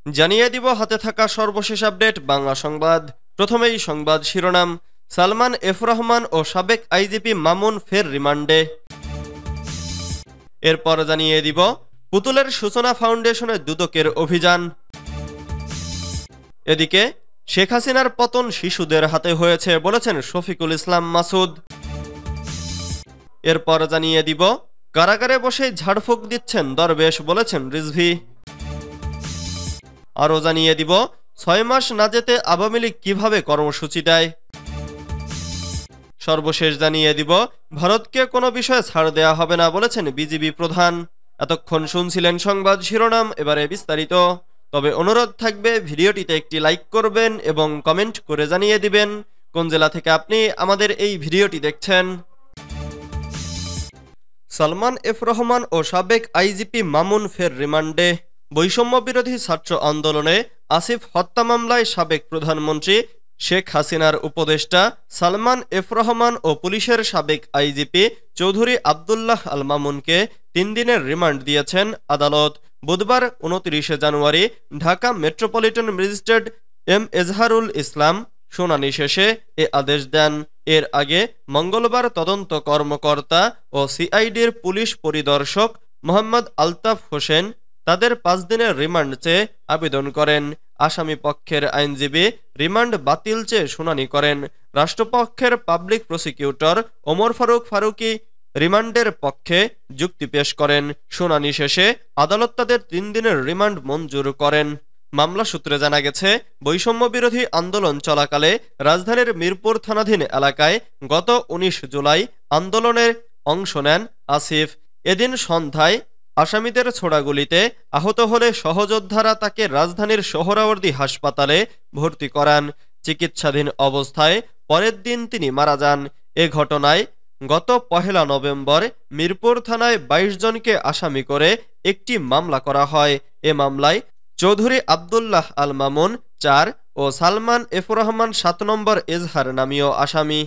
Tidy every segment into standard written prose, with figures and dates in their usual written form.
জানিয়ে দিব হাতে থাকা সর্বশেষ আপডেট বাংলা সংবাদ। প্রথমেই সংবাদ শিরোনাম। সালমান এফ রহমান ও সাবেক আইজিপি মামুন ফের রিমান্ডে। এরপর জানিয়ে দিব পুতুলের সূচনা ফাউন্ডেশনে দুদকের অভিযান। এদিকে শেখ হাসিনার পতন শিশুদের হাতে হয়েছে বলেছেন শফিকুল ইসলাম মাসুদ। এরপর জানিয়ে দিব কারাগারে বসে ঝাড়ফুঁক দিচ্ছেন দরবেশ বলেছেন রিজভী। আরও জানিয়ে দিব ৬ মাস না যেতে আওয়ামী লীগ কিভাবে কর্মসূচি দেয়। সর্বশেষ জানিয়ে দিব ভারতকে কোনো বিষয়ে ছাড় দেয়া হবে না বলেছেন বিজিবি প্রধান। এতক্ষণ শুনছিলেন সংবাদ শিরোনাম, এবারে বিস্তারিত। তবে অনুরোধ থাকবে ভিডিওটিতে একটি লাইক করবেন এবং কমেন্ট করে জানিয়ে দিবেন কোন জেলা থেকে আপনি আমাদের এই ভিডিওটি দেখছেন। সালমান এফ রহমান ও সাবেক আইজিপি মামুন ফের রিমান্ডে। বৈষম্য বিরোধী ছাত্র আন্দোলনে আসিফ হত্যা মামলায় সাবেক প্রধানমন্ত্রী শেখ হাসিনার উপদেষ্টা সালমান এফ রহমান ও পুলিশের সাবেক আইজিপি চৌধুরী আবদুল্লাহ আল মামুনকে ৩ দিনের রিমান্ড দিয়েছেন আদালত। বুধবার ২৯ জানুয়ারি Dhaka metropolitan magistrate M Ejharul ইসলাম শুনানি শেষে এ আদেশ দেন। এর আগে মঙ্গলবার তদন্ত কর্মকর্তা ও সিআইডির পুলিশ পরিদর্শক মোহাম্মদ আলতাফ হোসেন তাদের ৫ দিনের রিমান্ড চেয়ে আবেদন করেন। আসামি পক্ষের আইনজীবী রিমান্ড বাতিল চেয়ে শুনানি করেন। রাষ্ট্রপক্ষের পাবলিক প্রসিকিউটর ওমর ফারুক ফারুকি রিমান্ডের পক্ষে যুক্তি পেশ করেন। শুনানি শেষে আদালত তাদের ৩ দিনের রিমান্ড মঞ্জুর করেন। মামলা সূত্রে জানা গেছে, বৈষম্য বিরোধী আন্দোলন চলাকালে রাজধানীর মিরপুর থানাধীন এলাকায় গত ১৯ জুলাই আন্দোলনের অংশ নেন আসিফ। এদিন সন্ধ্যায় আসামিদের ছোড়া গুলিতে আহত হলে সহযোদ্ধারা তাকে রাজধানীর সোহরাওয়ার্দী হাসপাতালে ভর্তি করান। চিকিৎসাধীন অবস্থায় পরের দিন তিনি মারা যান। এ ঘটনায় গত ১ নভেম্বর মিরপুর থানায় ২২ জনকে আসামি করে একটি মামলা করা হয়। এ মামলায় চৌধুরী আবদুল্লাহ আল মামুন ৪ ও সালমান এফ রহমান ৭ নম্বর এজহার নামীয় আসামি।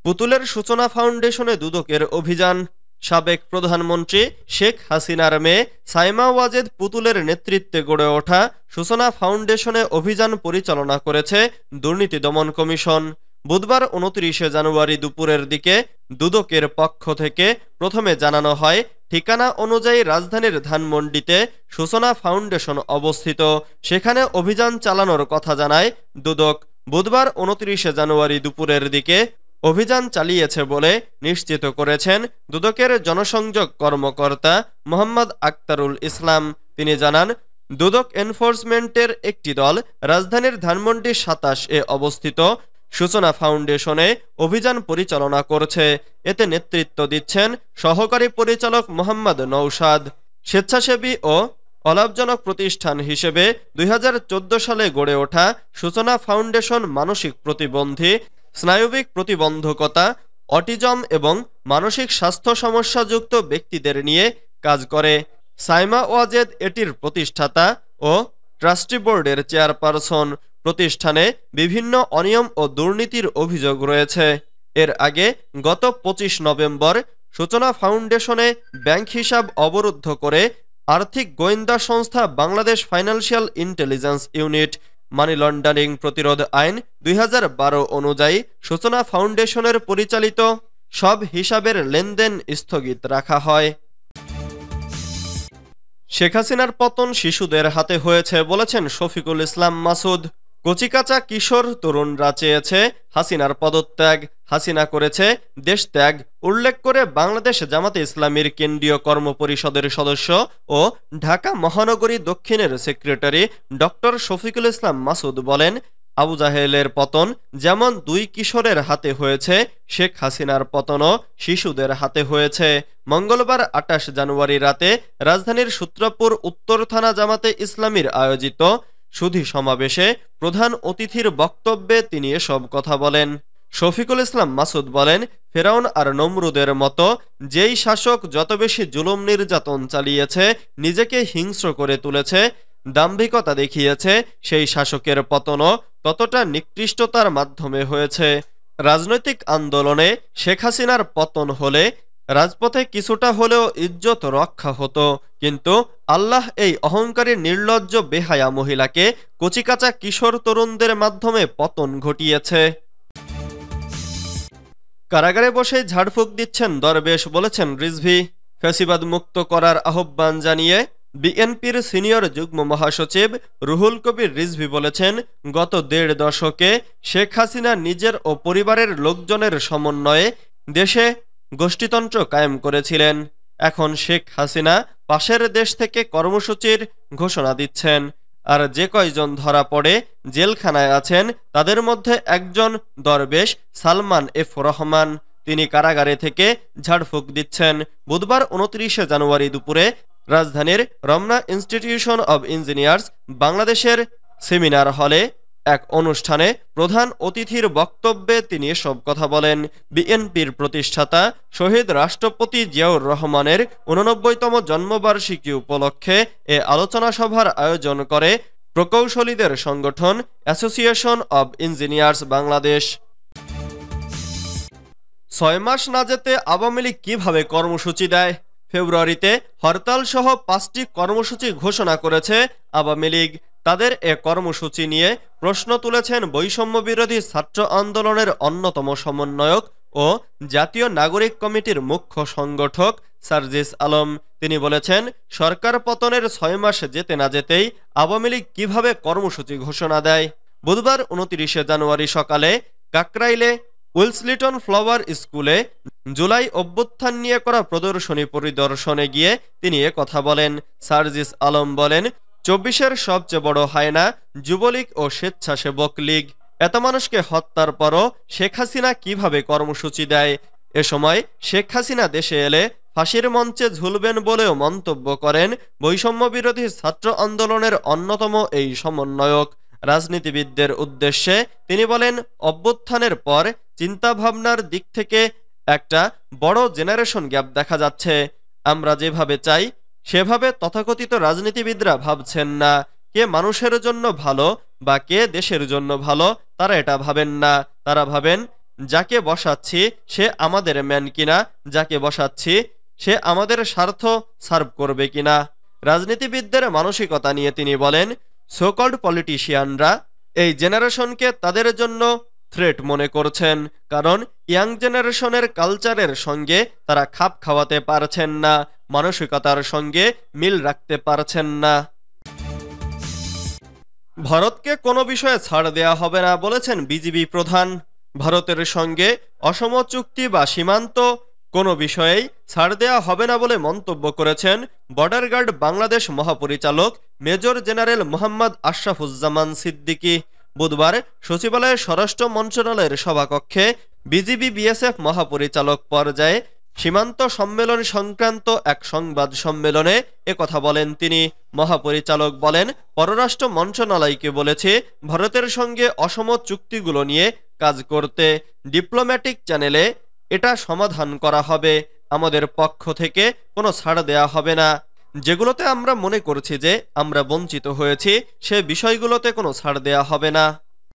পুতুলের সূচনা ফাউন্ডেশনে দুদকের অভিযান। সাবেক প্রধানমন্ত্রী শেখ হাসিনার মেয়ে সাইমা ওয়াজেদ পুতুলের নেতৃত্বে গড়ে ওঠা সূচনা ফাউন্ডেশনে অভিযান পরিচালনা করেছে দুর্নীতি দমন কমিশন। বুধবার ২৯ জানুয়ারি দুপুরের দিকে দুদকের পক্ষ থেকে প্রথমে জানানো হয়, ঠিকানা অনুযায়ী রাজধানীর ধানমন্ডিতে সূচনা ফাউন্ডেশন অবস্থিত। সেখানে অভিযান চালানোর কথা জানায় দুদক। বুধবার ২৯ জানুয়ারি দুপুরের দিকে অভিযান চালিয়েছে বলে নিশ্চিত করেছেন দুদকের জনসংযোগ কর্মকর্তা মোহাম্মদ আক্তারুল ইসলাম। তিনি জানান, দুদক এনফোর্সমেন্টের একটি দল রাজধানীর ধানমন্ডি ২৭ এ অবস্থিত সূচনা ফাউন্ডেশনে অভিযান পরিচালনা করছে। এতে নেতৃত্ব দিচ্ছেন সহকারী পরিচালক মোহাম্মদ নওশাদ। স্বেচ্ছাসেবী ও অলাভজনক প্রতিষ্ঠান হিসেবে ২০১৪ সালে গড়ে ওঠা সূচনা ফাউন্ডেশন মানসিক প্রতিবন্ধী, স্নায়বিক প্রতিবন্ধকতা, অটিজম এবং মানসিক স্বাস্থ্য সমস্যাযুক্ত ব্যক্তিদের নিয়ে কাজ করে। সাইমা ওয়াজেদ এটির প্রতিষ্ঠাতা ও ট্রাস্টি বোর্ডের চেয়ারপারসন। প্রতিষ্ঠানে বিভিন্ন অনিয়ম ও দুর্নীতির অভিযোগ রয়েছে। এর আগে গত ২৫ নভেম্বর সূচনা ফাউন্ডেশনে ব্যাংক হিসাব অবরুদ্ধ করে আর্থিক গোয়েন্দা সংস্থা Bangladesh financial intelligence unit money laundering প্রতিরোধ আইন ২০১২ অনুযায়ী সূচনা ফাউন্ডেশনের পরিচালিত সব হিসাবের লেনদেন স্থগিত রাখা হয়। শেখ হাসিনার পতন শিশুদের হাতে হয়েছে বলেছেন শফিকুল ইসলাম মাসুদ। কচিকাঁচা কিশোর তরুণরা চেয়েছে হাসিনার পদত্যাগ, হাসিনা করেছে দেশত্যাগ উল্লেখ করে বাংলাদেশ জামাতে ইসলামীর কেন্দ্রীয় কর্মপরিষদের সদস্য ও ঢাকা মহানগরী দক্ষিণের সেক্রেটারি ডক্টর শফিকুল ইসলাম মাসুদ বলেন, আবু জাহেলের পতন যেমন ২ কিশোরের হাতে হয়েছে, শেখ হাসিনার পতনও শিশুদের হাতে হয়েছে। মঙ্গলবার ২৮ জানুয়ারি রাতে রাজধানীর সূত্রপুর উত্তর থানা জামাতে ইসলামীর আয়োজিত সুধী সমাবেশে প্রধান অতিথির বক্তব্যে তিনি এসব কথা বলেন। শফিকুল ইসলাম মাসুদ বলেন, ফেরাউন আর নমরুদের মতো যেই শাসক যত বেশি জুলুম নির্যাতন চালিয়েছে, নিজেকে হিংস্র করে তুলেছে, দাম্ভিকতা দেখিয়েছে, সেই শাসকের পতনও ততটা নিকৃষ্টতার মাধ্যমে হয়েছে। রাজনৈতিক আন্দোলনে শেখ হাসিনার পতন হলে রাজপথে কিছুটা হলেও ইজ্জত রক্ষা হতো, কিন্তু আল্লাহ এই অহংকারী নির্লজ্জ বেহায়া মহিলাকে কচিকাঁচা কিশোর তরুণদের মাধ্যমে পতন ঘটিয়েছে। কারাগারে বসে ঝাড়ফুঁক দিচ্ছেন দরবেশ, বলেছেন রিজভী। ফ্যাসিবাদ মুক্ত করার আহ্বান জানিয়ে বিএনপির সিনিয়র যুগ্ম মহাসচিব রুহুল কবির রিজভী বলেছেন, গত ১.৫ দশকে শেখ হাসিনা নিজের ও পরিবারের লোকজনের সমন্বয়ে দেশে গোষ্ঠীতন্ত্র কায়েম করেছিলেন। এখন শেখ হাসিনা পাশের দেশ থেকে কর্মসূচির ঘোষণা দিচ্ছেন, আর যে কয়জন ধরা পড়ে জেলখানায় আছেন তাদের মধ্যে একজন দরবেশ সালমান এফ রহমান। তিনি কারাগারে থেকে ঝাড়ফুঁক দিচ্ছেন। বুধবার ২৯ জানুয়ারি দুপুরে রাজধানীর রমনা ইনস্টিটিউশন অব ইঞ্জিনিয়ার্স বাংলাদেশের সেমিনার হলে এক অনুষ্ঠানে প্রধান অতিথির বক্তব্যে তিনি এসব কথা বলেন। বিএনপির প্রতিষ্ঠাতা শহীদ রাষ্ট্রপতি জিয়াউর রহমানের ৮৯তম জন্মবার্ষিকী উপলক্ষে এ আলোচনা সভার আয়োজন করে প্রকৌশলীদের সংগঠন অ্যাসোসিয়েশন অব ইঞ্জিনিয়ার্স বাংলাদেশ। ৬ মাস না যেতে আওয়ামী লীগ কিভাবে কর্মসূচি দেয়? ফেব্রুয়ারিতে হরতাল সহ ৫টি কর্মসূচি ঘোষণা করেছে আওয়ামী লীগ। তাদের এ কর্মসূচি নিয়ে প্রশ্ন তুলেছেন বৈষম্য বিরোধী ছাত্র আন্দোলনের অন্যতম সমন্বয়ক ও জাতীয় নাগরিক কমিটির মুখ্য সংগঠক সার্জিস আলম। তিনি বলেছেন, সরকার পতনের ৬ মাস যেতে না যেতেই আওয়ামী লীগ কিভাবে কর্মসূচি ঘোষণা দেয়। বুধবার ২৯ জানুয়ারি সকালে কাকরাইলে উইলসলিটন ফ্লাওয়ার স্কুলে জুলাই অভ্যুত্থান নিয়ে করা প্রদর্শনী পরিদর্শনে গিয়ে তিনি কথা বলেন। সার্জিস আলম বলেন, ২৪-এর সবচেয়ে বড় হায়না যুবলীগ ও স্বেচ্ছাসেবক লীগ। এত মানুষকে হত্যার পরও শেখ হাসিনা কিভাবে কর্মসূচি দেয়? এ সময় শেখ হাসিনা দেশে এলে ফাঁসির মঞ্চে ঝুলবেন বলেও মন্তব্য করেন বৈষম্য বিরোধী ছাত্র আন্দোলনের অন্যতম এই সমন্বয়ক। রাজনীতিবিদদের উদ্দেশ্যে তিনি বলেন, অভ্যুত্থানের পর চিন্তাভাবনার দিক থেকে একটা বড় জেনারেশন গ্যাপ দেখা যাচ্ছে। আমরা যেভাবে চাই সেভাবে তথাকথিত রাজনীতিবিদরা ভাবছেন না। কে মানুষের জন্য ভালো বা কে দেশের জন্য ভালো তারা এটা ভাবেন না। তারা ভাবেন যাকে বসাচ্ছি সে আমাদের ম্যান কিনা, যাকে বসাচ্ছি সে আমাদের স্বার্থ সার্ভ করবে কিনা। রাজনীতিবিদদের মানসিকতা নিয়ে তিনি বলেন, সোকল্ড পলিটিশিয়ানরা এই জেনারেশনকে তাদের জন্য থ্রেট মনে করছেন, কারণ ইয়াং জেনারেশনের কালচারের সঙ্গে তারা খাপ খাওয়াতে পারছেন না, মানসিকতার সঙ্গে মিল রাখতে পারছেন না। ভারতকে কোনো বিষয়ে ছাড় দেয়া হবে না, বলেছেন বিজিবি প্রধান। ভারতের সঙ্গে অসম চুক্তি বা সীমান্ত কোনো বিষয়েই ছাড় দেয়া হবে না বলে মন্তব্য করেছেন বর্ডার গার্ড বাংলাদেশ মহাপরিচালক মেজর জেনারেল মোহাম্মদ আশরাফুজ্জামান সিদ্দিকী। বুধবার সচিবালয়ের স্বরাষ্ট্র মন্ত্রণালয়ের সভাকক্ষে বিজিবি বিএসএফ মহাপরিচালক পর্যায়ে সীমান্ত সম্মেলন সংক্রান্ত এক সংবাদ সম্মেলনে একথা বলেন তিনি। মহাপরিচালক বলেন, পররাষ্ট্র মন্ত্রণালয়কে বলেছে ভারতের সঙ্গে অসম চুক্তিগুলো নিয়ে কাজ করতে। ডিপ্লোম্যাটিক চ্যানেলে এটা সমাধান করা হবে। আমাদের পক্ষ থেকে কোনো ছাড় দেয়া হবে না। যেগুলোতে আমরা মনে করছি যে আমরা বঞ্চিত হয়েছি সে বিষয়গুলোতে কোনো ছাড় দেয়া হবে না।